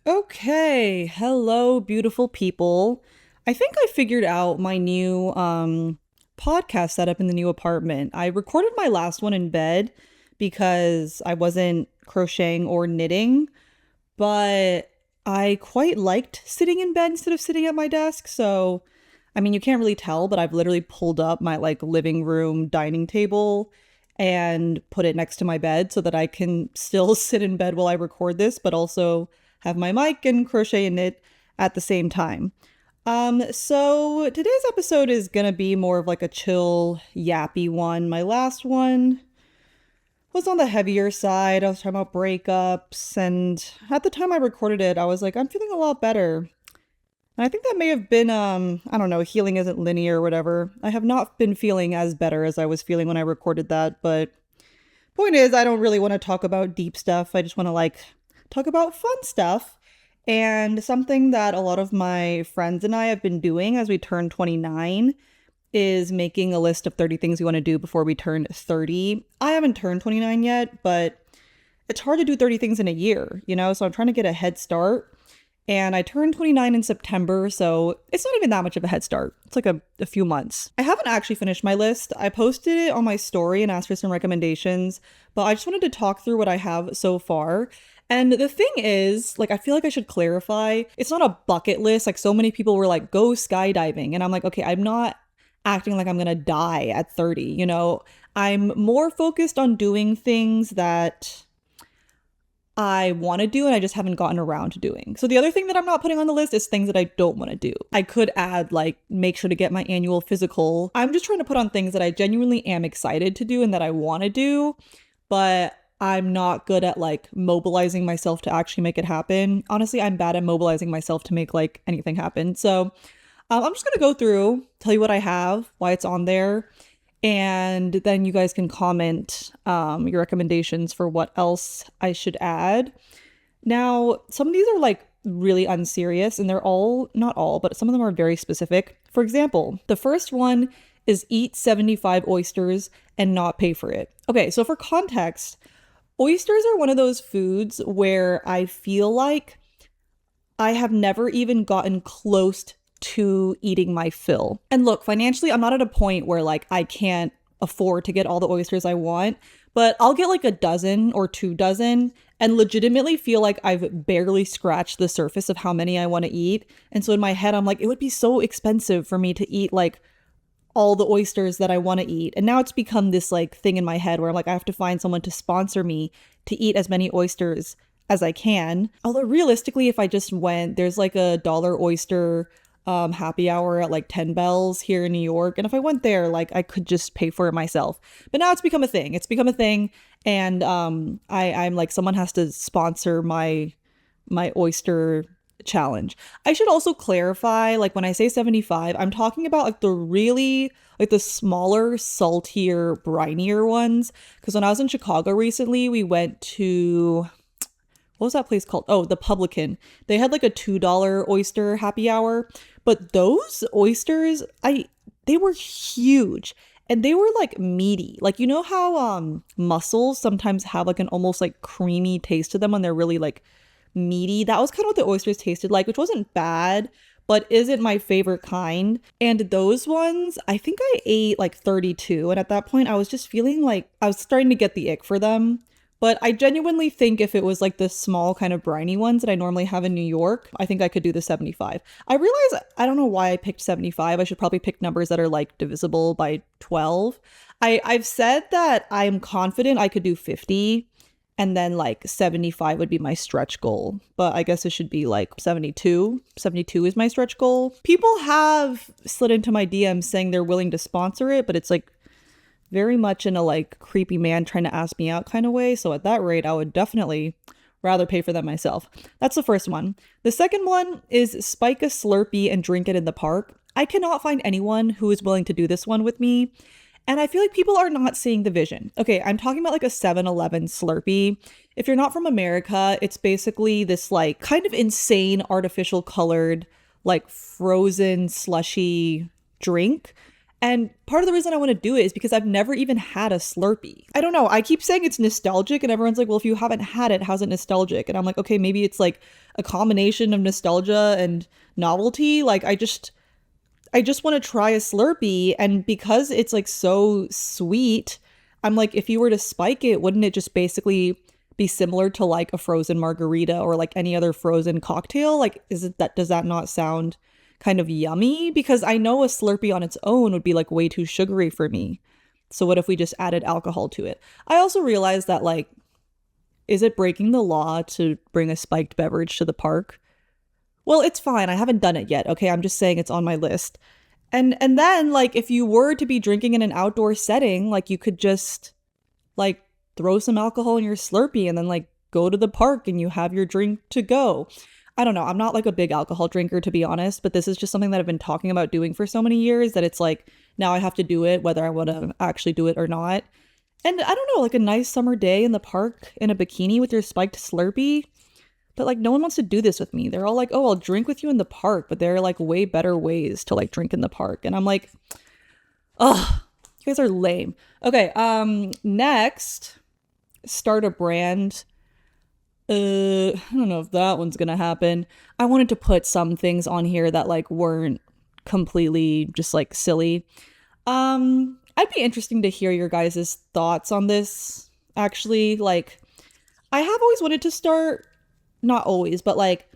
Okay, hello, beautiful people. I think I figured out my new podcast setup in the new apartment. I recorded my last one in bed because I wasn't crocheting or knitting, but I quite liked sitting in bed instead of sitting at my desk. So, I mean, you can't really tell, but I've literally pulled up my like living room dining table and put it next to my bed so that I can still sit in bed while I record this, but also have my mic and crochet and knit at the same time. So today's episode is gonna be more of like a chill, yappy one. My last one was on the heavier side. I was talking about breakups, and at the time I recorded it, I was like, I'm feeling a lot better. And I think that may have been, I don't know, healing isn't linear or whatever. I have not been feeling as better as I was feeling when I recorded that, but point is, I don't really want to talk about deep stuff. I just want to like talk about fun stuff. And something that a lot of my friends and I have been doing as we turn 29 is making a list of 30 things we want to do before we turn 30. I haven't turned 29 yet, but it's hard to do 30 things in a year, you know? So I'm trying to get a head start. And I turned 29 in September, so it's not even that much of a head start. It's like a few months. I haven't actually finished my list. I posted it on my story and asked for some recommendations, but I just wanted to talk through what I have so far. And the thing is, like, I feel like I should clarify, it's not a bucket list. Like, so many people were like, go skydiving. And I'm like, okay, I'm not acting like I'm gonna die at 30, you know? I'm more focused on doing things that I want to do and I just haven't gotten around to doing. So the other thing that I'm not putting on the list is things that I don't want to do. I could add like make sure to get my annual physical. I'm just trying to put on things that I genuinely am excited to do and that I want to do, but I'm not good at like mobilizing myself to actually make it happen. Honestly, I'm bad at mobilizing myself to make like anything happen. So I'm just going to go through, tell you what I have, why it's on there, and then you guys can comment your recommendations for what else I should add. Now, some of these are like really unserious, and they're all, not all, but some of them are very specific. For example, the first one is eat 75 oysters and not pay for it. Okay, so for context, oysters are one of those foods where I feel like I have never even gotten close to eating my fill. And look, financially, I'm not at a point where like I can't afford to get all the oysters I want, but I'll get like a dozen or 2 dozen and legitimately feel like I've barely scratched the surface of how many I want to eat. And so in my head, I'm like, it would be so expensive for me to eat like all the oysters that I want to eat. And now it's become this like thing in my head where I'm like, I have to find someone to sponsor me to eat as many oysters as I can. Although realistically, if I just went, there's like a dollar oyster happy hour at like 10 bells here in New York. And if I went there, like I could just pay for it myself. But now it's become a thing. It's become a thing. And I'm like, someone has to sponsor my oyster challenge. I should also clarify, like when I say 75, I'm talking about like the really like the smaller, saltier, brinier ones. Because when I was in Chicago recently, we went to what was that place called? Oh, the Publican. They had like a $2 oyster happy hour, but those oysters, they were huge and they were like meaty. Like you know how mussels sometimes have like an almost like creamy taste to them when they're really like meaty. That was kind of what the oysters tasted like, which wasn't bad, but isn't my favorite kind. And those ones, I think I ate like 32, and at that point I was just feeling like I was starting to get the ick for them. But I genuinely think if it was like the small kind of briny ones that I normally have in New York, I think I could do the 75. I realize I don't know why I picked 75. I should probably pick numbers that are like divisible by 12. I've said that I'm confident I could do 50 and then like 75 would be my stretch goal. But I guess it should be like 72. 72 is my stretch goal. People have slid into my DMs saying they're willing to sponsor it, but it's like very much in a like creepy man trying to ask me out kind of way. So at that rate, I would definitely rather pay for them myself. That's the first one. The second one is spike a Slurpee and drink it in the park. I cannot find anyone who is willing to do this one with me. And I feel like people are not seeing the vision. Okay, I'm talking about like a 7-Eleven Slurpee. If you're not from America, it's basically this like kind of insane artificial colored like frozen slushy drink. And part of the reason I want to do it is because I've never even had a Slurpee. I don't know. I keep saying it's nostalgic and everyone's like, well, if you haven't had it, how's it nostalgic? And I'm like, okay, maybe it's like a combination of nostalgia and novelty. Like I just want to try a Slurpee, and because it's like so sweet, I'm like, if you were to spike it, wouldn't it just basically be similar to like a frozen margarita or like any other frozen cocktail? Like, does that not sound kind of yummy? Because I know a Slurpee on its own would be like way too sugary for me. So what if we just added alcohol to it? I also realized that like, is it breaking the law to bring a spiked beverage to the park? Well, it's fine. I haven't done it yet. Okay, I'm just saying it's on my list. And then like if you were to be drinking in an outdoor setting, like you could just like throw some alcohol in your Slurpee and then like go to the park and you have your drink to go. I don't know. I'm not like a big alcohol drinker, to be honest, but this is just something that I've been talking about doing for so many years that it's like now I have to do it whether I want to actually do it or not. And I don't know, like a nice summer day in the park in a bikini with your spiked Slurpee. But like no one wants to do this with me. They're all like, "Oh, I'll drink with you in the park," but there are like way better ways to like drink in the park. And I'm like, "Ugh, you guys are lame." Okay, next, start a brand. I don't know if that one's gonna happen. I wanted to put some things on here that like weren't completely just like silly. I'd be interesting to hear your guys' thoughts on this. Actually, like I have always wanted to start, not always, but like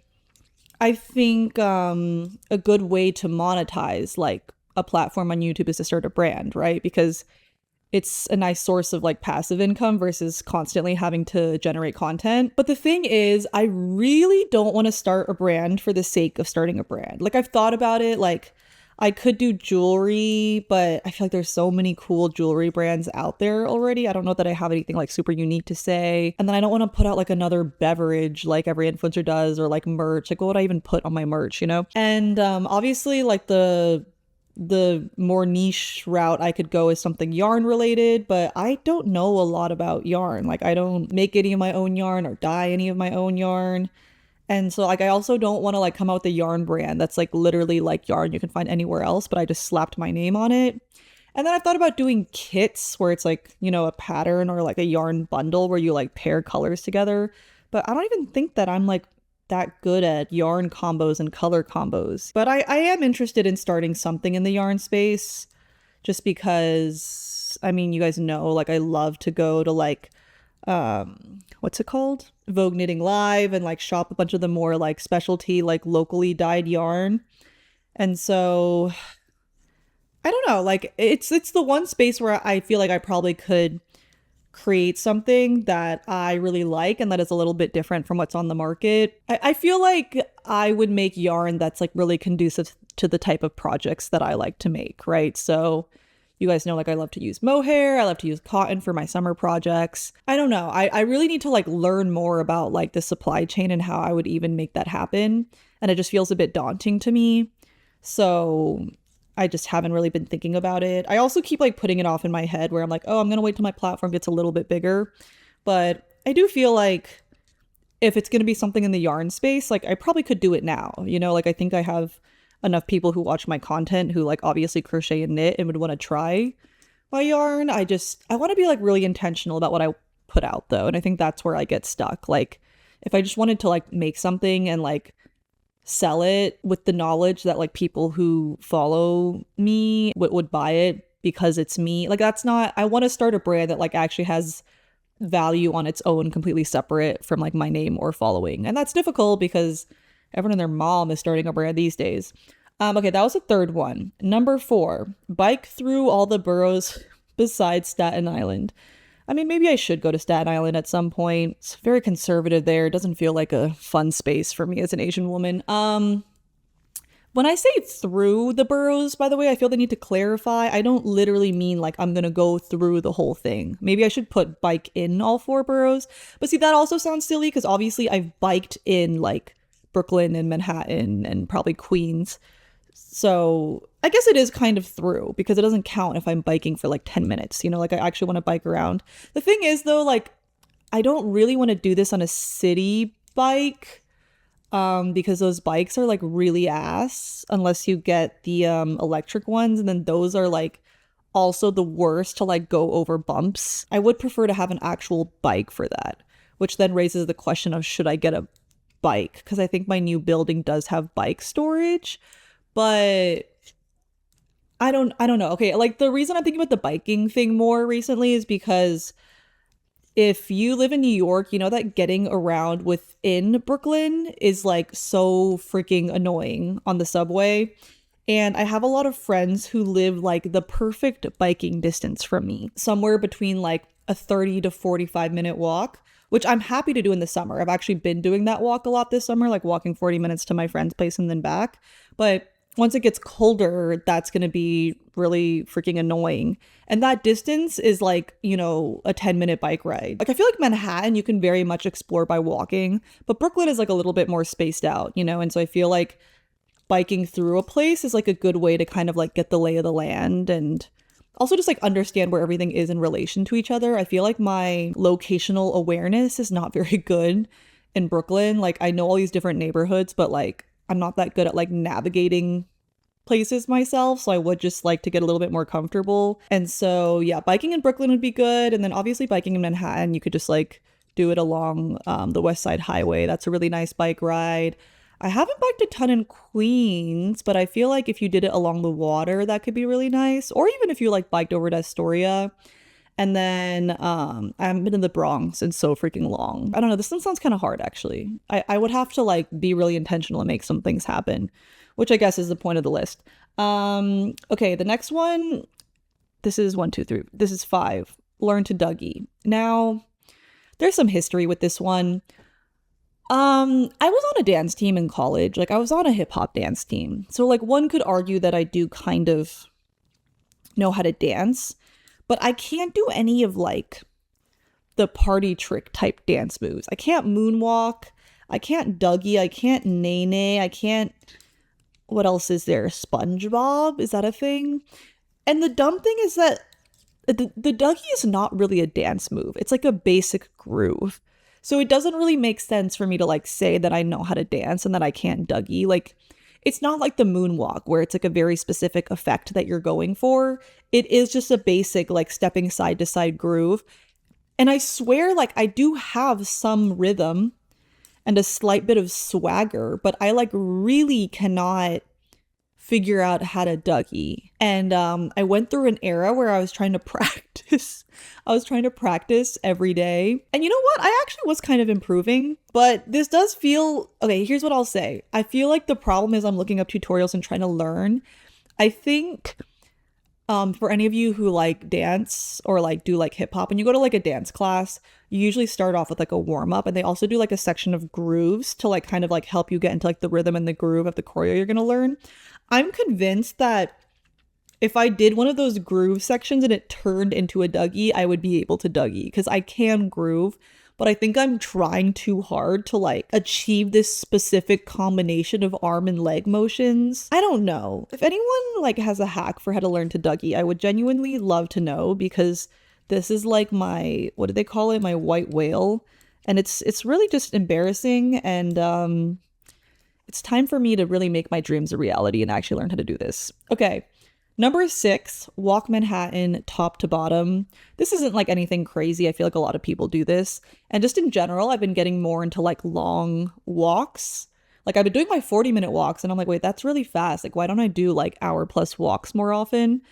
I think a good way to monetize like a platform on YouTube is to start a brand, right? Because it's a nice source of like passive income versus constantly having to generate content. But the thing is, I really don't want to start a brand for the sake of starting a brand. Like I've thought about it, like I could do jewelry, but I feel like there's so many cool jewelry brands out there already. I don't know that I have anything like super unique to say. And then I don't want to put out like another beverage like every influencer does, or like merch. Like what would I even put on my merch, you know? And obviously like the more niche route I could go is something yarn related, but I don't know a lot about yarn. Like I don't make any of my own yarn or dye any of my own yarn. And so like I also don't want to like come out with a yarn brand that's like literally like yarn you can find anywhere else, but I just slapped my name on it. And then I thought about doing kits where it's like, you know, a pattern or like a yarn bundle where you like pair colors together. But I don't even think that I'm like that good at yarn combos and color combos. But I am interested in starting something in the yarn space just because, I mean, you guys know, like I love to go to like, what's it called? Vogue Knitting Live and like shop a bunch of the more like specialty, like locally dyed yarn. And so I don't know, like it's the one space where I feel like I probably could create something that I really like and that is a little bit different from what's on the market. I feel like I would make yarn that's like really conducive to the type of projects that I like to make, right? So you guys know like I love to use mohair, I love to use cotton for my summer projects. I don't know. I really need to like learn more about like the supply chain and how I would even make that happen. And it just feels a bit daunting to me. So I just haven't really been thinking about it. I also keep like putting it off in my head where I'm like, oh, I'm gonna wait till my platform gets a little bit bigger. But I do feel like if it's gonna be something in the yarn space, like I probably could do it now. You know, like I think I have enough people who watch my content who like obviously crochet and knit and would want to try my yarn. I want to be like really intentional about what I put out though. And I think that's where I get stuck. Like if I just wanted to like make something and like sell it with the knowledge that like people who follow me would buy it because it's me, like that's not, I want to start a brand that like actually has value on its own, completely separate from like my name or following. And that's difficult because everyone and their mom is starting a brand these days. Okay, that was the third one. Number 4, bike through all the boroughs besides Staten Island. I mean, maybe I should go to Staten Island at some point. It's very conservative there. It doesn't feel like a fun space for me as an Asian woman. When I say through the boroughs, by the way, I feel the need to clarify. I don't literally mean like I'm going to go through the whole thing. Maybe I should put bike in all 4 boroughs. But see, that also sounds silly because obviously I've biked in like Brooklyn and Manhattan and probably Queens. So I guess it is kind of through because it doesn't count if I'm biking for like 10 minutes, you know, like I actually want to bike around. The thing is though, like I don't really want to do this on a city bike. because those bikes are like really ass unless you get the electric ones, and then those are like also the worst to like go over bumps. I would prefer to have an actual bike for that, which then raises the question of should I get a bike? Because I think my new building does have bike storage, but I don't know. Okay, like the reason I'm thinking about the biking thing more recently is because if you live in New York, you know that getting around within Brooklyn is like so freaking annoying on the subway. And I have a lot of friends who live like the perfect biking distance from me, somewhere between like a 30 to 45-minute walk, which I'm happy to do in the summer. I've actually been doing that walk a lot this summer, like walking 40 minutes to my friend's place and then back. But once it gets colder, that's going to be really freaking annoying. And that distance is like, you know, a 10-minute bike ride. Like I feel like Manhattan, you can very much explore by walking, but Brooklyn is like a little bit more spaced out, you know? And so I feel like biking through a place is like a good way to kind of like get the lay of the land and also just like understand where everything is in relation to each other. I feel like my locational awareness is not very good in Brooklyn. Like I know all these different neighborhoods, but like I'm not that good at like navigating places myself, so I would just like to get a little bit more comfortable. And so yeah, biking in Brooklyn would be good, and then obviously biking in Manhattan, you could just like do it along the West Side Highway. That's a really nice bike ride. I haven't biked a ton in Queens, but I feel like if you did it along the water, that could be really nice. Or even if you like biked over to Astoria. And then I haven't been in the Bronx in so freaking long. I don't know, this one sounds kind of hard actually. I would have to like be really intentional and make some things happen, which I guess is the point of the list. Okay, the next one, this is 1, 2, 3. This is 5. Learn to Dougie. Now, there's some history with this one. I was on a dance team in college. Like I was on a hip hop dance team. So like one could argue that I do kind of know how to dance, but I can't do any of like the party trick type dance moves. I can't moonwalk. I can't Dougie. I can't nae. I can't, what else is there? SpongeBob? Is that a thing? And the dumb thing is that the Dougie is not really a dance move. It's like a basic groove. So it doesn't really make sense for me to like say that I know how to dance and that I can't Dougie. Like it's not like the moonwalk where it's like a very specific effect that you're going for. It is just a basic like stepping side to side groove. And I swear like I do have some rhythm and a slight bit of swagger, but I like really cannot figure out how to Dougie. And I went through an era where I was trying to practice. I was trying to practice every day. And you know what? I actually was kind of improving, but this does feel, okay, here's what I'll say. I feel like the problem is I'm looking up tutorials and trying to learn. I think for any of you who like dance or like do like hip hop and you go to like a dance class, you usually start off with like a warm up, and they also do like a section of grooves to like kind of like help you get into like the rhythm and the groove of the choreo you're going to learn. I'm convinced that if I did one of those groove sections and it turned into a Dougie, I would be able to Dougie because I can groove, but I think I'm trying too hard to like achieve this specific combination of arm and leg motions. I don't know. If anyone like has a hack for how to learn to Dougie, I would genuinely love to know, because this is like my, what do they call it? My white whale. And it's really just embarrassing, and it's time for me to really make my dreams a reality and actually learn how to do this. Okay. Number 6, walk Manhattan top to bottom. This isn't like anything crazy. I feel like a lot of people do this. And just in general, I've been getting more into like long walks. Like I've been doing my 40-minute walks and I'm like, wait, that's really fast. Like, why don't I do like hour plus walks more often?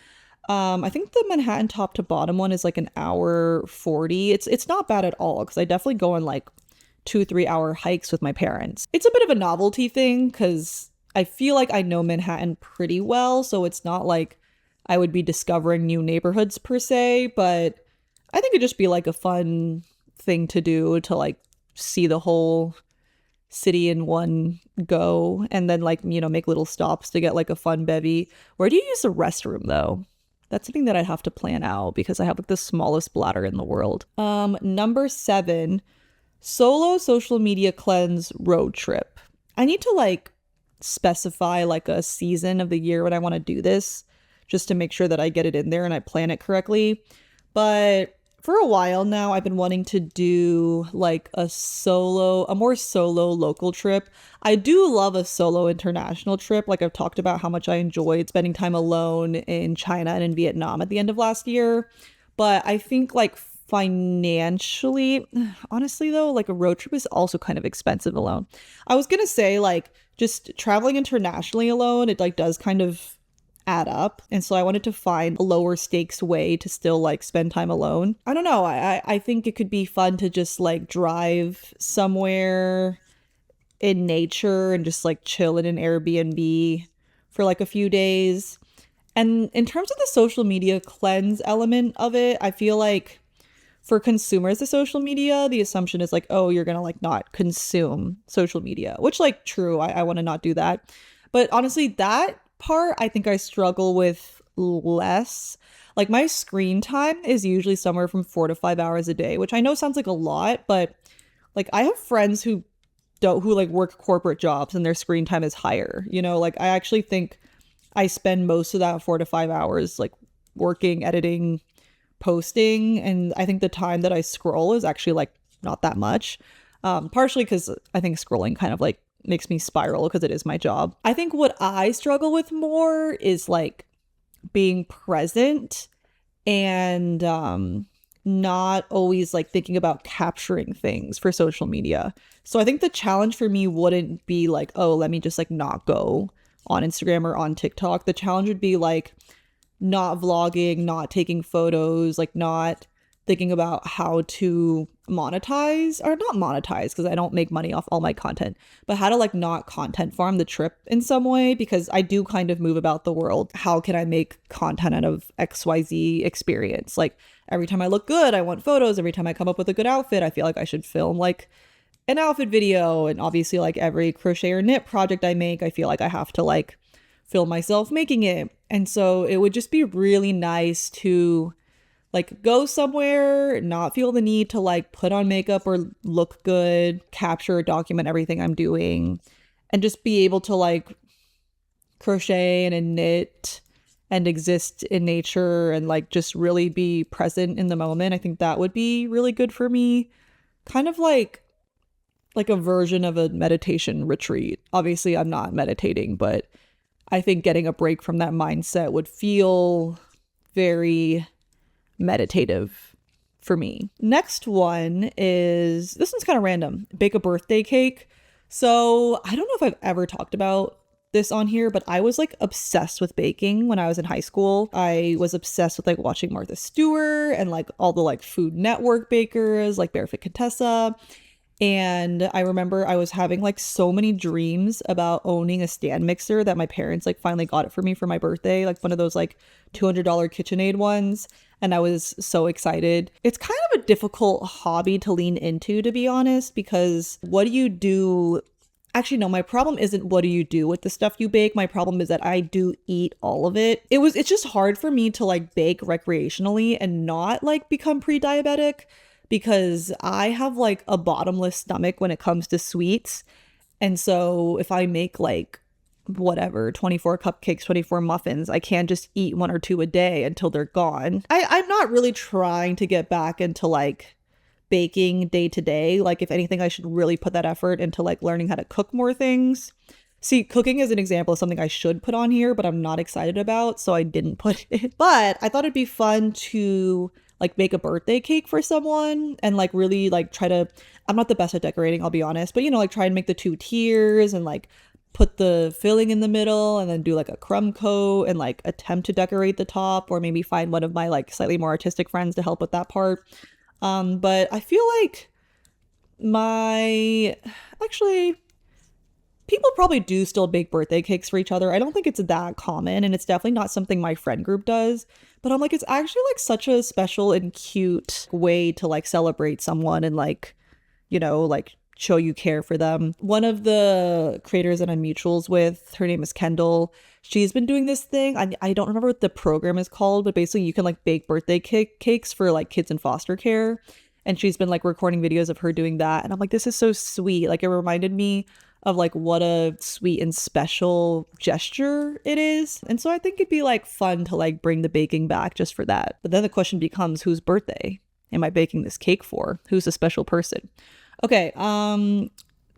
I think the Manhattan top to bottom one is like an hour 40. It's not bad at all, because I definitely go on like 2-3 hour hikes with my parents. It's a bit of a novelty thing because I feel like I know Manhattan pretty well, so it's not like I would be discovering new neighborhoods per se, but I think it'd just be like a fun thing to do to like see the whole city in one go, and then like, you know, make little stops to get like a fun bevy. Where do you use the restroom though? That's something that I'd have to plan out because I have like the smallest bladder in the world. Number 7, solo social media cleanse road trip. I need to like specify like a season of the year when I want to do this, just to make sure that I get it in there and I plan it correctly. But For a while now, I've been wanting to do like a more solo local trip. I do love a solo international trip. Like I've talked about how much I enjoyed spending time alone in China and in Vietnam at the end of last year. But I think like financially, honestly though, like a road trip is also kind of expensive alone. I was gonna say like just traveling internationally alone, it like does kind of add up. And so I wanted to find a lower stakes way to still like spend time alone. I don't know. I think it could be fun to just like drive somewhere in nature and just like chill in an Airbnb for like a few days. And in terms of the social media cleanse element of it, I feel like for consumers of social media, the assumption is like, oh, you're gonna like not consume social media, which like true, I want to not do that. But honestly, that part I think I struggle with less. Like my screen time is usually somewhere from 4 to 5 hours a day, which I know sounds like a lot, but like I have friends who like work corporate jobs and their screen time is higher. You know, like I actually think I spend most of that 4 to 5 hours like working, editing, posting, and I think the time that I scroll is actually like not that much. Partially because I think scrolling kind of like makes me spiral because it is my job. I think what I struggle with more is like being present and not always like thinking about capturing things for social media. So I think the challenge for me wouldn't be like, oh, let me just like not go on Instagram or on TikTok. The challenge would be like not vlogging, not taking photos, like not thinking about how to monetize or not monetize because I don't make money off all my content, but how to like not content farm the trip in some way because I do kind of move about the world. How can I make content out of XYZ experience? Like every time I look good, I want photos. Every time I come up with a good outfit, I feel like I should film like an outfit video. And obviously like every crochet or knit project I make, I feel like I have to like film myself making it. And so it would just be really nice to like go somewhere, not feel the need to like put on makeup or look good, capture or document everything I'm doing, and just be able to like crochet and knit and exist in nature and like just really be present in the moment. I think that would be really good for me. Kind of like a version of a meditation retreat. Obviously, I'm not meditating, but I think getting a break from that mindset would feel very meditative for me. Next one is, this one's kind of random, bake a birthday cake. So I don't know if I've ever talked about this on here, but I was like obsessed with baking when I was in high school. I was obsessed with like watching Martha Stewart and like all the like Food Network bakers like Barefoot Contessa. And I remember I was having like so many dreams about owning a stand mixer that my parents like finally got it for me for my birthday, like one of those like $200 KitchenAid ones. And I was so excited. It's kind of a difficult hobby to lean into, to be honest, because what do you do? Actually, no, my problem isn't what do you do with the stuff you bake. My problem is that I do eat all of it. It's just hard for me to like bake recreationally and not like become pre-diabetic because I have like a bottomless stomach when it comes to sweets. And so if I make like whatever 24 cupcakes, 24 muffins, I can't just eat one or two a day until they're gone. I'm not really trying to get back into like baking day to day. Like if anything, I should really put that effort into like learning how to cook more things. See, cooking is an example of something I should put on here, but I'm not excited about, so I didn't put it. But I thought it'd be fun to like make a birthday cake for someone and like really like try to, I'm not the best at decorating, I'll be honest, but you know, like try and make the 2 tiers and like put the filling in the middle and then do like a crumb coat and like attempt to decorate the top, or maybe find one of my like slightly more artistic friends to help with that part. But I feel like my actually people probably do still bake birthday cakes for each other. I don't think it's that common, and it's definitely not something my friend group does. But I'm like, it's actually like such a special and cute way to like celebrate someone and like, you know, like show you care for them. One of the creators that I'm mutuals with, her name is Kendall. She's been doing this thing. I don't remember what the program is called, but basically you can like bake birthday cakes for like kids in foster care. And she's been like recording videos of her doing that. And I'm like, this is so sweet. Like it reminded me of like what a sweet and special gesture it is. And so I think it'd be like fun to like bring the baking back just for that. But then the question becomes, whose birthday am I baking this cake for? Who's a special person? Okay,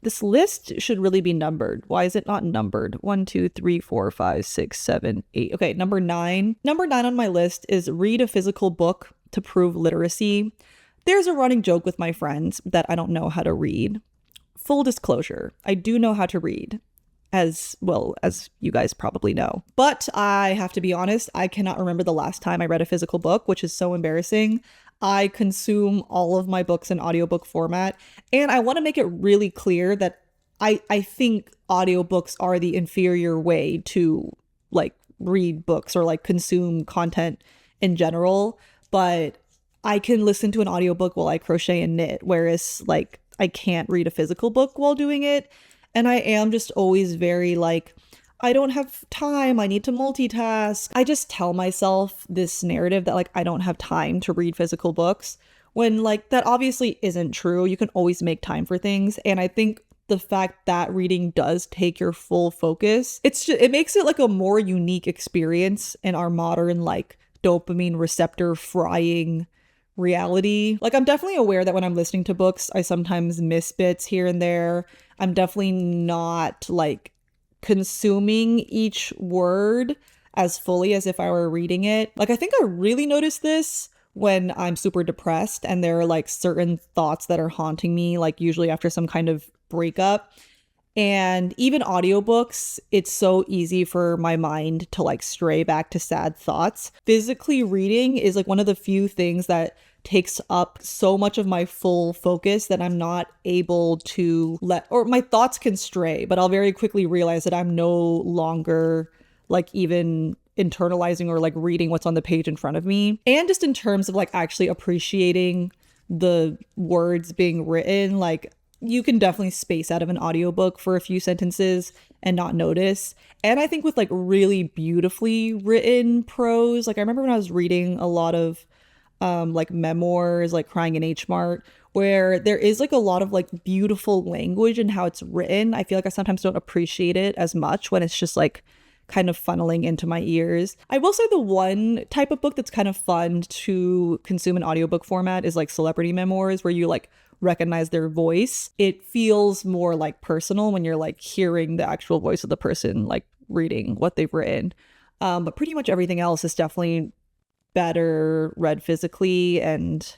this list should really be numbered. Why is it not numbered? 1, 2, 3, 4, 5, 6, 7, 8. Okay, number 9. Number 9 on my list is read a physical book to prove literacy. There's a running joke with my friends that I don't know how to read. Full disclosure, I do know how to read, as well as you guys probably know. But I have to be honest, I cannot remember the last time I read a physical book, which is so embarrassing. I consume all of my books in audiobook format, and I want to make it really clear that I think audiobooks are the inferior way to like read books or like consume content in general, but I can listen to an audiobook while I crochet and knit, whereas like I can't read a physical book while doing it. And I am just always very like, I don't have time, I need to multitask. I just tell myself this narrative that like I don't have time to read physical books, when like that obviously isn't true. You can always make time for things. And I think the fact that reading does take your full focus, it makes it like a more unique experience in our modern like dopamine receptor frying reality. Like I'm definitely aware that when I'm listening to books, I sometimes miss bits here and there. I'm definitely not like consuming each word as fully as if I were reading it. Like I think I really noticed this when I'm super depressed and there are like certain thoughts that are haunting me, like usually after some kind of breakup. And even audiobooks, it's so easy for my mind to like stray back to sad thoughts. Physically reading is like one of the few things that takes up so much of my full focus that I'm not able to or my thoughts can stray, but I'll very quickly realize that I'm no longer like even internalizing or like reading what's on the page in front of me. And just in terms of like actually appreciating the words being written, like you can definitely space out of an audiobook for a few sentences and not notice. And I think with like really beautifully written prose, like I remember when I was reading a lot of like memoirs, like Crying in H Mart, where there is like a lot of like beautiful language in how it's written. I feel like I sometimes don't appreciate it as much when it's just like kind of funneling into my ears. I will say the one type of book that's kind of fun to consume in audiobook format is like celebrity memoirs, where you like recognize their voice. It feels more like personal when you're like hearing the actual voice of the person like reading what they've written. But pretty much everything else is definitely better read physically. And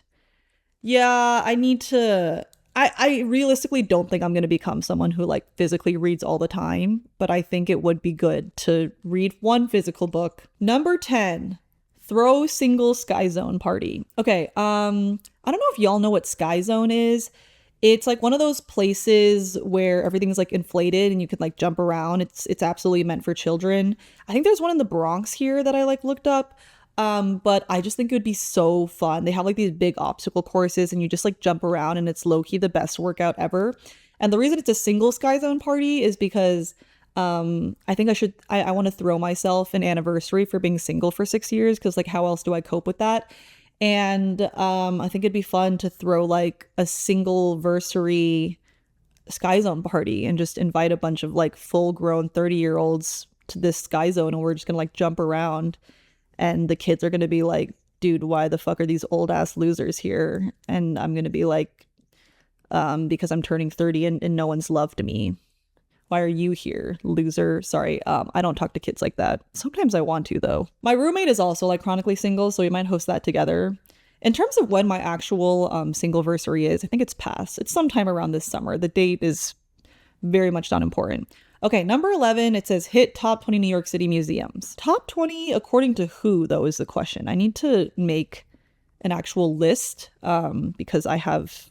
yeah, I realistically don't think I'm going to become someone who like physically reads all the time, but I think it would be good to read one physical book. Number 10, throw single Sky Zone party. Okay, I don't know if y'all know what Sky Zone is. It's like one of those places where everything's like inflated and you can like jump around. It's absolutely meant for children. I think there's one in the Bronx here that I like looked up. But I just think it would be so fun. They have like these big obstacle courses and you just like jump around, and it's low-key the best workout ever. And the reason it's a single Sky Zone party is because I think I want to throw myself an anniversary for being single for 6 years, because like how else do I cope with that? And I think it'd be fun to throw like a single versary Sky Zone party and just invite a bunch of like full-grown 30-year-olds to this Sky Zone, and we're just gonna like jump around. And the kids are going to be like, dude, why the fuck are these old ass losers here? And I'm going to be like, because I'm turning 30 and no one's loved me. Why are you here, loser? Sorry, I don't talk to kids like that. Sometimes I want to, though. My roommate is also like chronically single, so we might host that together. In terms of when my actual singleversary is, I think it's past. It's sometime around this summer. The date is very much not important. Okay, number 11, it says hit top 20 New York City museums. Top 20 according to who, though, is the question. I need to make an actual list because I have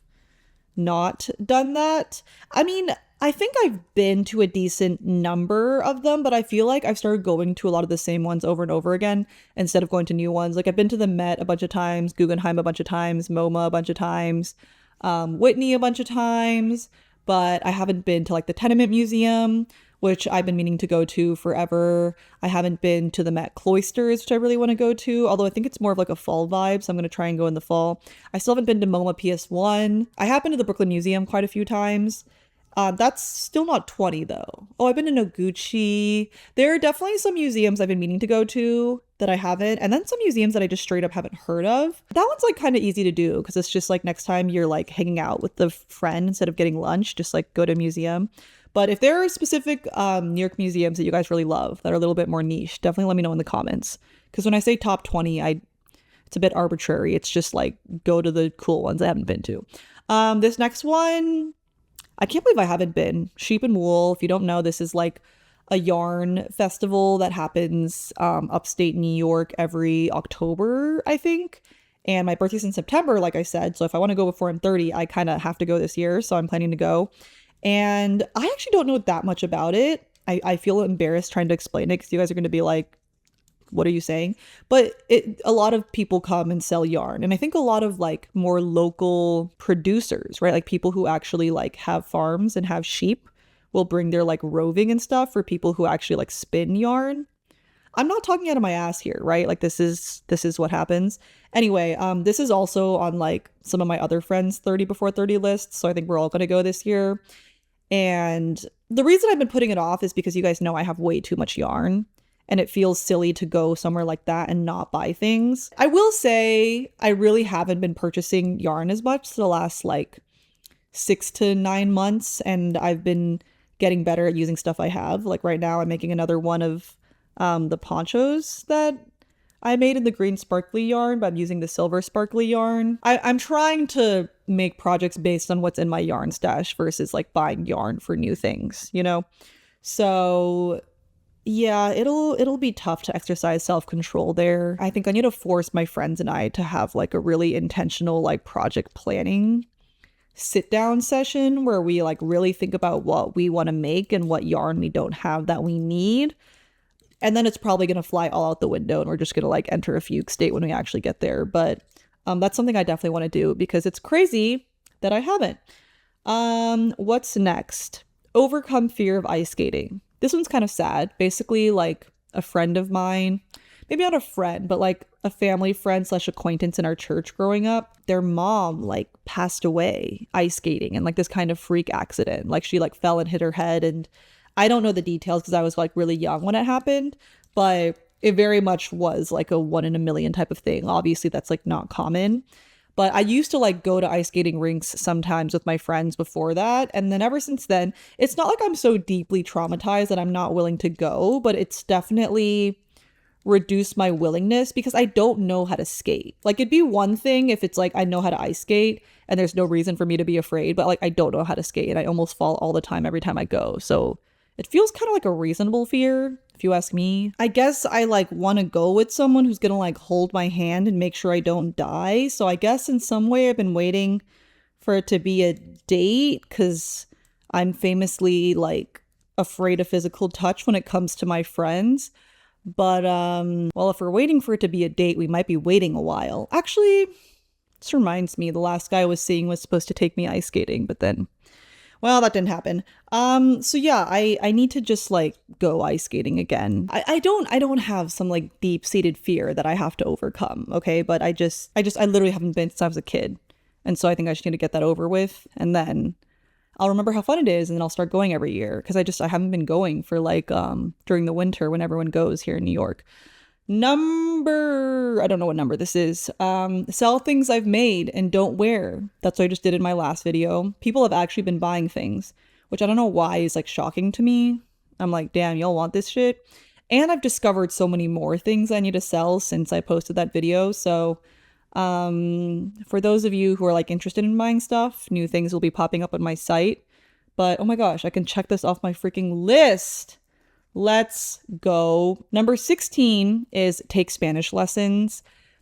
not done that. I mean, I think I've been to a decent number of them, but I feel like I've started going to a lot of the same ones over and over again instead of going to new ones. Like I've been to the Met a bunch of times, Guggenheim a bunch of times, MoMA a bunch of times, Whitney a bunch of times. But I haven't been to like the Tenement Museum, which I've been meaning to go to forever. I haven't been to the Met Cloisters, which I really want to go to, although I think it's more of like a fall vibe, so I'm going to try and go in the fall. I still haven't been to MoMA PS1. I have been to the Brooklyn Museum quite a few times, That's still not 20 though. Oh, I've been to Noguchi. There are definitely some museums I've been meaning to go to that I haven't, and then some museums that I just straight up haven't heard of. That one's like kind of easy to do because it's just like next time you're like hanging out with the friend instead of getting lunch, just like go to a museum. But if there are specific New York museums that you guys really love that are a little bit more niche, definitely let me know in the comments. Because when I say top 20, it's a bit arbitrary. It's just like go to the cool ones I haven't been to. This next one, I can't believe I haven't been. Sheep and Wool. If you don't know, this is like a yarn festival that happens upstate New York every October, I think. And my birthday's in September, like I said. So if I want to go before I'm 30, I kind of have to go this year. So I'm planning to go. And I actually don't know that much about it. I feel embarrassed trying to explain it because you guys are going to be like, what are you saying? But a lot of people come and sell yarn. And I think a lot of like more local producers, right? Like people who actually like have farms and have sheep will bring their like roving and stuff for people who actually like spin yarn. I'm not talking out of my ass here, right? Like this is what happens. Anyway, this is also on like some of my other friends' 30 before 30 lists. So I think we're all gonna go this year. And the reason I've been putting it off is because you guys know I have way too much yarn and it feels silly to go somewhere like that and not buy things. I will say I really haven't been purchasing yarn as much the last like 6 to 9 months, and I've been getting better at using stuff I have. Like right now I'm making another one of the ponchos that I made in the green sparkly yarn, but I'm using the silver sparkly yarn. I'm trying to make projects based on what's in my yarn stash versus like buying yarn for new things, you know? So yeah, it'll be tough to exercise self-control there. I think I need to force my friends and I to have like a really intentional like project planning sit down session where we like really think about what we want to make and what yarn we don't have that we need. And then it's probably going to fly all out the window and we're just going to like enter a fugue state when we actually get there. But that's something I definitely want to do because it's crazy that I haven't. What's next? Overcome fear of ice skating. This one's kind of sad. Basically, like a friend of mine, maybe not a friend, but like a family friend slash acquaintance in our church growing up, their mom like passed away ice skating in like this kind of freak accident. Like she like fell and hit her head, and I don't know the details because I was like really young when it happened, but it very much was like a 1 in a million type of thing. Obviously that's like not common. But I used to like go to ice skating rinks sometimes with my friends before that. And then ever since then, it's not like I'm so deeply traumatized that I'm not willing to go, but it's definitely reduced my willingness because I don't know how to skate. Like it'd be one thing if it's like I know how to ice skate and there's no reason for me to be afraid, but like I don't know how to skate and I almost fall all the time every time I go. So it feels kind of like a reasonable fear, if you ask me. I guess I like want to go with someone who's gonna like hold my hand and make sure I don't die. So I guess in some way I've been waiting for it to be a date because I'm famously like afraid of physical touch when it comes to my friends. But well, if we're waiting for it to be a date, we might be waiting a while. Actually, this reminds me, the last guy I was seeing was supposed to take me ice skating, but then well, that didn't happen. So yeah, I need to just like go ice skating again. I don't have some like deep-seated fear that I have to overcome, okay? But I literally haven't been since I was a kid. And so I think I just need to get that over with, and then I'll remember how fun it is, and then I'll start going every year because I haven't been going for like during the winter when everyone goes here in New York. I don't know what number this is. Sell things I've made and don't wear. That's what I just did in my last video. People have actually been buying things, which I don't know why is like shocking to me. I'm like, damn, y'all want this shit? And I've discovered so many more things I need to sell since I posted that video. So for those of you who are like interested in buying stuff, new things will be popping up on my site. But oh my gosh, I can check this off my freaking list. Let's go. Number 16 is take Spanish lessons.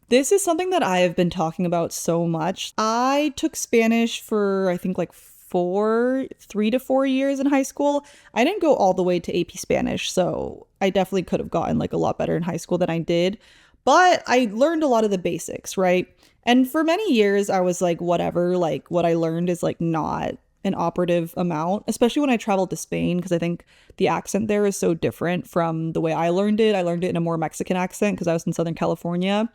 This is something that I have been talking about so much. I took Spanish for I think like 3 to 4 years in high school. I didn't go all the way to AP Spanish, so I definitely could have gotten like a lot better in high school than I did. But I learned a lot of the basics, right? And for many years, I was like, whatever, like what I learned is like not an operative amount, especially when I traveled to Spain, because I think the accent there is so different from the way I learned it. I learned it in a more Mexican accent because I was in Southern California.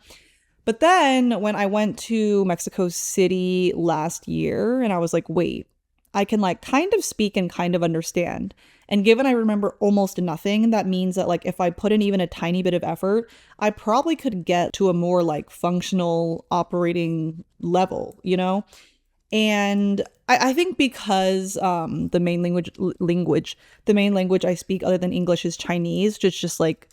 But then when I went to Mexico City last year and I was like, wait, I can like kind of speak and kind of understand. And given I remember almost nothing, that means that like if I put in even a tiny bit of effort, I probably could get to a more like functional operating level, you know? And I think because the main the main language I speak other than English is Chinese, just like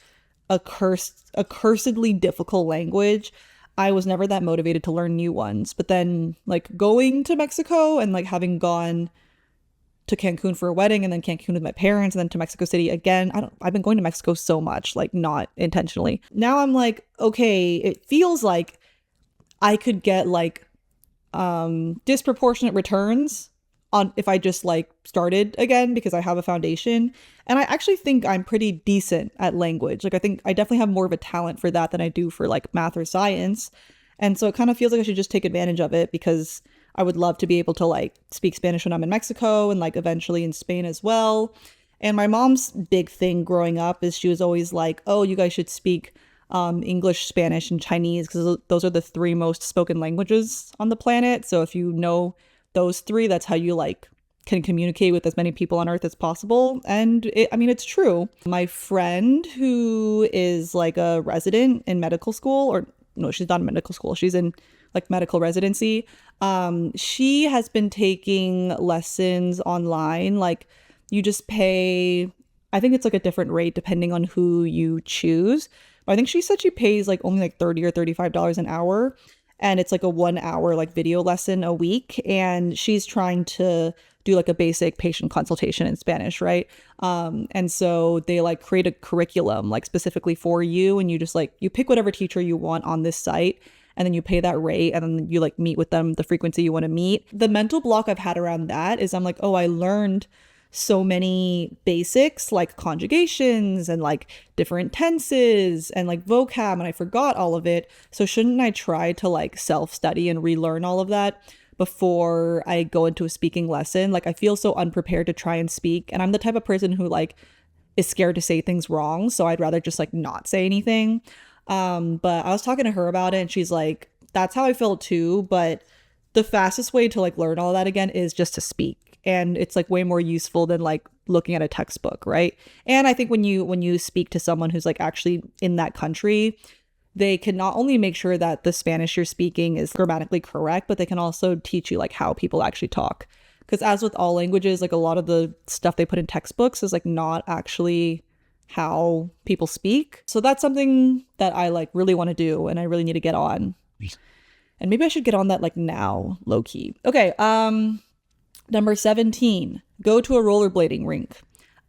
a cursedly difficult language. I was never that motivated to learn new ones. But then like going to Mexico and like having gone to Cancun for a wedding and then Cancun with my parents and then to Mexico City again. I've been going to Mexico so much, like not intentionally. Now I'm like, okay, it feels like I could get like disproportionate returns on if I just like started again because I have a foundation. And I actually think I'm pretty decent at language. Like I think I definitely have more of a talent for that than I do for like math or science. And so it kind of feels like I should just take advantage of it because I would love to be able to like speak Spanish when I'm in Mexico and like eventually in Spain as well. And my mom's big thing growing up is she was always like, oh, you guys should speak English, Spanish, and Chinese because those are the three most spoken languages on the planet. So if you know those three, that's how you like can communicate with as many people on earth as possible. And I mean, it's true. My friend who is like a resident in medical school, or no, she's not in medical school. She's in like medical residency. She has been taking lessons online. Like you just pay, I think it's like a different rate depending on who you choose. But I think she said she pays like only like $30 or $35 an hour. And it's like a 1 hour like video lesson a week. And she's trying to do like a basic patient consultation in Spanish, right? And so they like create a curriculum like specifically for you. And you just like, you pick whatever teacher you want on this site. And then you pay that rate and then you like meet with them the frequency you want to meet. The mental block I've had around that is I'm like, oh, I learned so many basics like conjugations and like different tenses and like vocab and I forgot all of it. So shouldn't I try to like self-study and relearn all of that before I go into a speaking lesson? Like I feel so unprepared to try and speak. And I'm the type of person who like is scared to say things wrong. So I'd rather just like not say anything. But I was talking to her about it and she's like, that's how I feel too. But the fastest way to like learn all that again is just to speak. And it's like way more useful than like looking at a textbook, right? And I think when you speak to someone who's like actually in that country, they can not only make sure that the Spanish you're speaking is grammatically correct, but they can also teach you like how people actually talk. Because as with all languages, like a lot of the stuff they put in textbooks is like not actually how people speak. So that's something that I like really want to do and I really need to get on. And maybe I should get on that like now, low key. Okay, number 17, go to a rollerblading rink.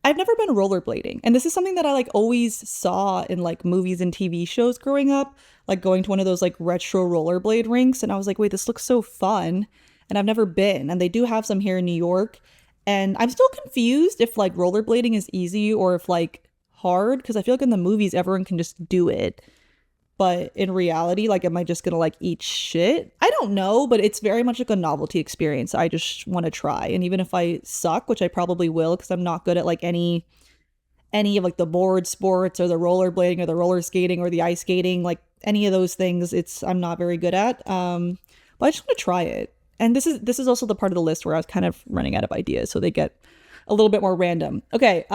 I've never been rollerblading. And this is something that I like always saw in like movies and TV shows growing up, like going to one of those like retro rollerblade rinks. And I was like, wait, this looks so fun. And I've never been. And they do have some here in New York. And I'm still confused if like rollerblading is easy or if like hard. Because I feel like in the movies, everyone can just do it. But in reality, like, am I just gonna like eat shit? I don't know, but it's very much like a novelty experience. I just want to try. And even if I suck, which I probably will, because I'm not good at like any of like the board sports or the rollerblading or the roller skating or the ice skating, like any of those things, I'm not very good at. But I just want to try it. And this is also the part of the list where I was kind of running out of ideas, so they get a little bit more random. Okay,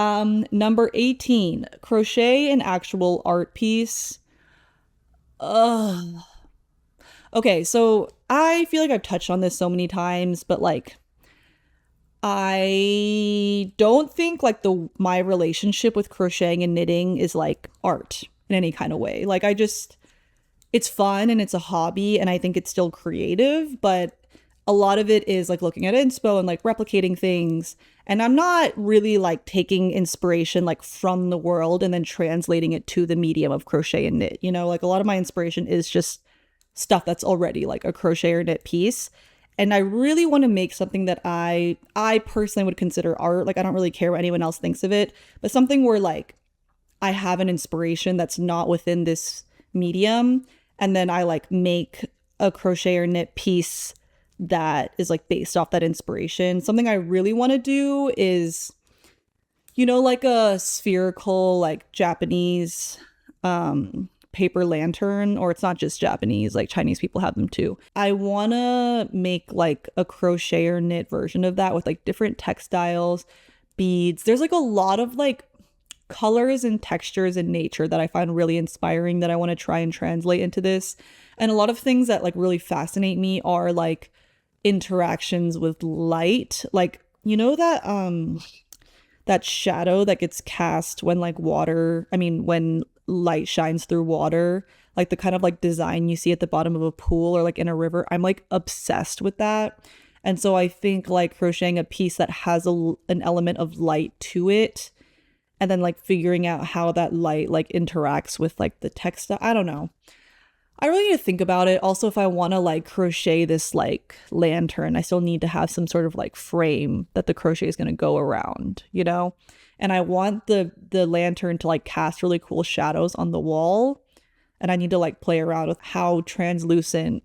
number 18, crochet an actual art piece. Ugh. Okay, so I feel like I've touched on this so many times, but like I don't think like my relationship with crocheting and knitting is like art in any kind of way. Like it's fun and it's a hobby and I think it's still creative, but a lot of it is like looking at inspo and like replicating things. And I'm not really like taking inspiration like from the world and then translating it to the medium of crochet and knit. You know, like a lot of my inspiration is just stuff that's already like a crochet or knit piece. And I really want to make something that I personally would consider art. Like I don't really care what anyone else thinks of it, but something where like I have an inspiration that's not within this medium. And then I like make a crochet or knit piece that is like based off that inspiration. Something I really want to do is, you know, like a spherical like Japanese paper lantern, or it's not just Japanese, like Chinese people have them too. I want to make like a crochet or knit version of that with like different textiles, beads. There's like a lot of like colors and textures in nature that I find really inspiring that I want to try and translate into this. And a lot of things that like really fascinate me are like interactions with light. Like, you know that shadow that gets cast when like when light shines through water, like the kind of like design you see at the bottom of a pool or like in a river. I'm like obsessed with that. And so I think like crocheting a piece that has an element of light to it, and then like figuring out how that light like interacts with like the textile. I don't know. I really need to think about it. Also, if I want to like crochet this like lantern, I still need to have some sort of like frame that the crochet is going to go around, you know? And I want the lantern to like cast really cool shadows on the wall. And I need to like play around with how translucent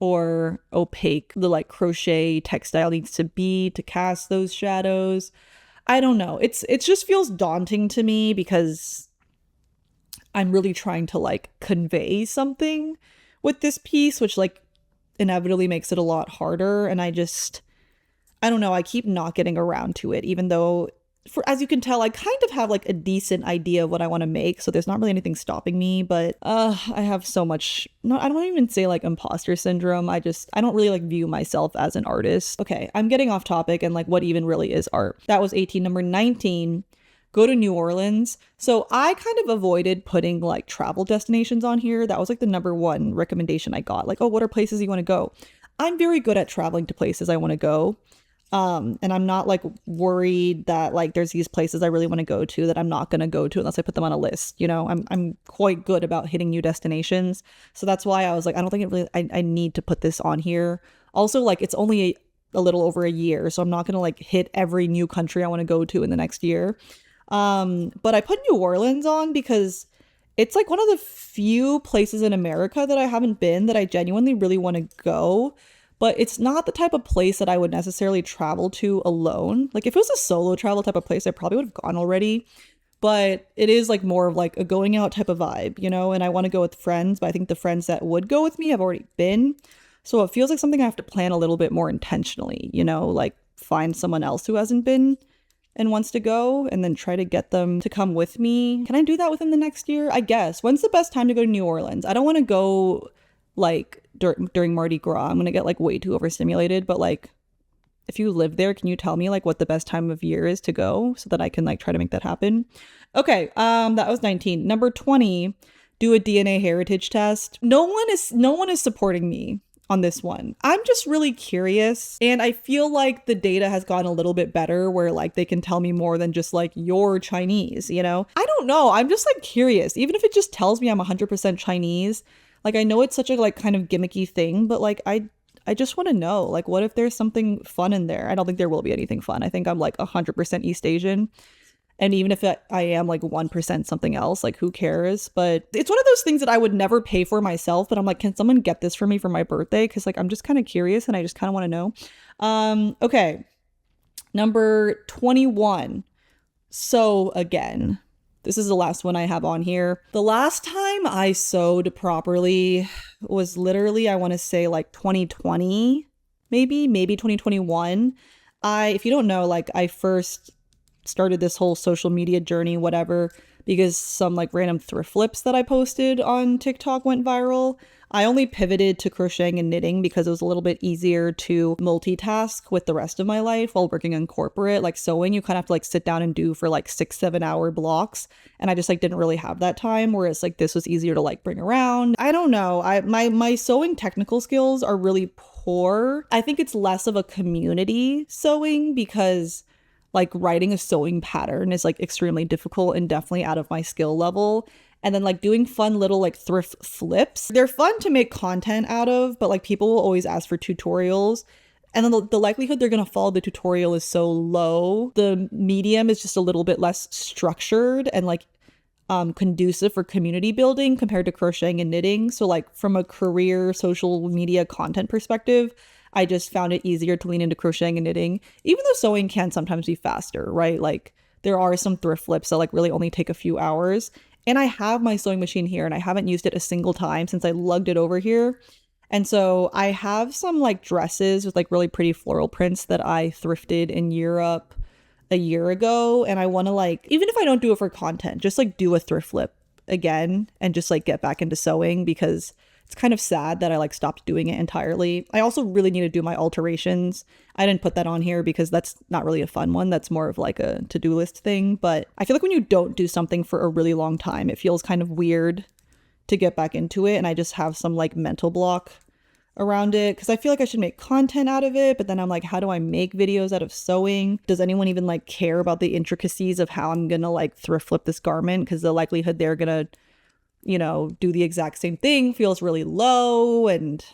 or opaque the like crochet textile needs to be to cast those shadows. I don't know. It just feels daunting to me because I'm really trying to like convey something with this piece, which like inevitably makes it a lot harder. And I don't know. I keep not getting around to it, even though as you can tell, I kind of have like a decent idea of what I want to make. So there's not really anything stopping me, but I have so much, no, I don't even say like imposter syndrome. I don't really like view myself as an artist. Okay, I'm getting off topic and like what even really is art. That was 18. Number 19, go to New Orleans. So I kind of avoided putting like travel destinations on here. That was like the number one recommendation I got. Like, oh, what are places you want to go? I'm very good at traveling to places I want to go. And I'm not like worried that like there's these places I really want to go to that I'm not going to go to unless I put them on a list. You know, I'm quite good about hitting new destinations. So that's why I was like, I don't think it really, I need to put this on here. Also, like it's only a little over a year, so I'm not going to like hit every new country I want to go to in the next year. But I put New Orleans on because it's like one of the few places in America that I haven't been that I genuinely really want to go. But it's not the type of place that I would necessarily travel to alone. Like if it was a solo travel type of place, I probably would have gone already. But it is like more of like a going out type of vibe, you know? And I want to go with friends, but I think the friends that would go with me have already been. So it feels like something I have to plan a little bit more intentionally, you know? Like find someone else who hasn't been and wants to go and then try to get them to come with me. Can I do that within the next year? I guess. When's the best time to go to New Orleans? I don't want to go like during Mardi Gras. I'm gonna get like way too overstimulated, but like if you live there, can you tell me like what the best time of year is to go so that I can like try to make that happen? Okay, that was 19. Number 20, do a DNA heritage test. No one is supporting me on this one. I'm just really curious, and I feel like the data has gotten a little bit better where like they can tell me more than just like you're Chinese, you know? I don't know. I'm just like curious. Even if it just tells me I'm 100% Chinese, like I know it's such a like kind of gimmicky thing, but like I just want to know, like what if there's something fun in there? I don't think there will be anything fun. I think I'm like 100% East Asian. And even if I am like 1% something else, like who cares? But it's one of those things that I would never pay for myself. But I'm like, can someone get this for me for my birthday? Because like I'm just kind of curious and I just kind of want to know. Okay. Number 21. Sew again. This is the last one I have on here. The last time I sewed properly was literally, I want to say like 2020, maybe 2021. If you don't know, like I first started this whole social media journey, whatever, because some like random thrift flips that I posted on TikTok went viral. I only pivoted to crocheting and knitting because it was a little bit easier to multitask with the rest of my life while working in corporate. Like sewing, you kind of have to like sit down and do for like 6-7 hour blocks. And I just like didn't really have that time, whereas like this was easier to like bring around. I don't know. My sewing technical skills are really poor. I think it's less of a community sewing because like writing a sewing pattern is like extremely difficult and definitely out of my skill level. And then like doing fun little like thrift flips. They're fun to make content out of, but like people will always ask for tutorials. And then the likelihood they're going to follow the tutorial is so low. The medium is just a little bit less structured and like conducive for community building compared to crocheting and knitting. So like from a career social media content perspective, I just found it easier to lean into crocheting and knitting, even though sewing can sometimes be faster, right? Like there are some thrift flips that like really only take a few hours. And I have my sewing machine here and I haven't used it a single time since I lugged it over here. And so I have some like dresses with like really pretty floral prints that I thrifted in Europe a year ago. And I want to like, even if I don't do it for content, just like do a thrift flip again and just like get back into sewing because it's kind of sad that I like stopped doing it entirely. I also really need to do my alterations. I didn't put that on here because that's not really a fun one. That's more of like a to-do list thing. But I feel like when you don't do something for a really long time, it feels kind of weird to get back into it. And I just have some like mental block around it because I feel like I should make content out of it. But then I'm like, how do I make videos out of sewing? Does anyone even like care about the intricacies of how I'm gonna like thrift flip this garment? Because the likelihood they're gonna, you know, do the exact same thing feels really low. And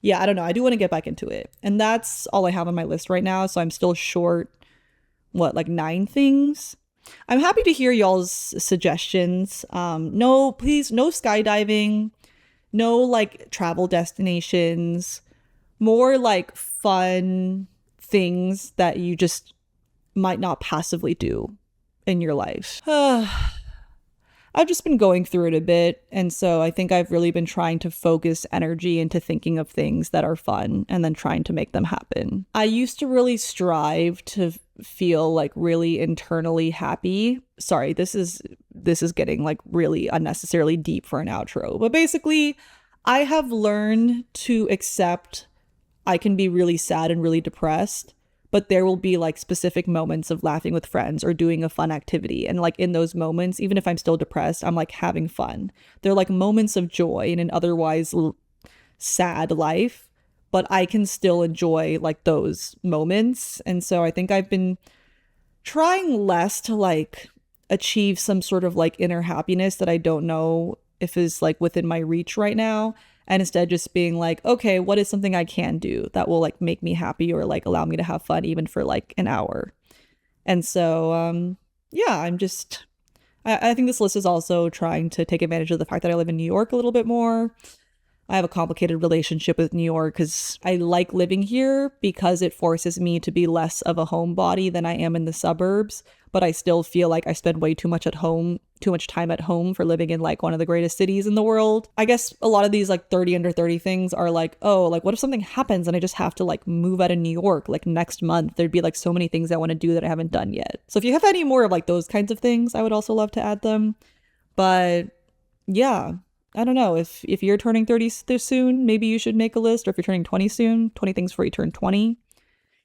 yeah, I don't know. I do want to get back into it. And that's all I have on my list right now. So I'm still short, what, like 9 things? I'm happy to hear y'all's suggestions. No, please, no skydiving, no like travel destinations, more like fun things that you just might not passively do in your life. I've just been going through it a bit. And so I think I've really been trying to focus energy into thinking of things that are fun and then trying to make them happen. I used to really strive to feel like really internally happy. Sorry, this is getting like really unnecessarily deep for an outro. But basically, I have learned to accept I can be really sad and really depressed, but there will be like specific moments of laughing with friends or doing a fun activity. And like in those moments, even if I'm still depressed, I'm like having fun. They're like moments of joy in an otherwise sad life, but I can still enjoy like those moments. And so I think I've been trying less to like achieve some sort of like inner happiness that I don't know if is like within my reach right now. And instead just being like, okay, what is something I can do that will like make me happy or like allow me to have fun even for like an hour. And so, yeah, I think this list is also trying to take advantage of the fact that I live in New York a little bit more. I have a complicated relationship with New York because I like living here because it forces me to be less of a homebody than I am in the suburbs. But I still feel like I spend way too much time at home for living in like one of the greatest cities in the world. I guess a lot of these like 30 under 30 things are like, oh, like what if something happens and I just have to like move out of New York like next month? There'd be like so many things I want to do that I haven't done yet. So if you have any more of like those kinds of things, I would also love to add them. But yeah, I don't know. If you're turning 30 this soon, maybe you should make a list. Or if you're turning 20 soon, 20 things before you turn 20.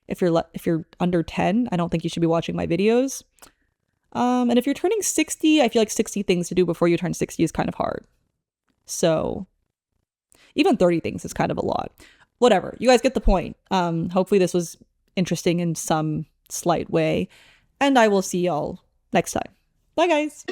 If you're under 10, I don't think you should be watching my videos. And if you're turning 60, I feel like 60 things to do before you turn 60 is kind of hard. So even 30 things is kind of a lot. Whatever. You guys get the point. Hopefully this was interesting in some slight way. And I will see y'all next time. Bye, guys.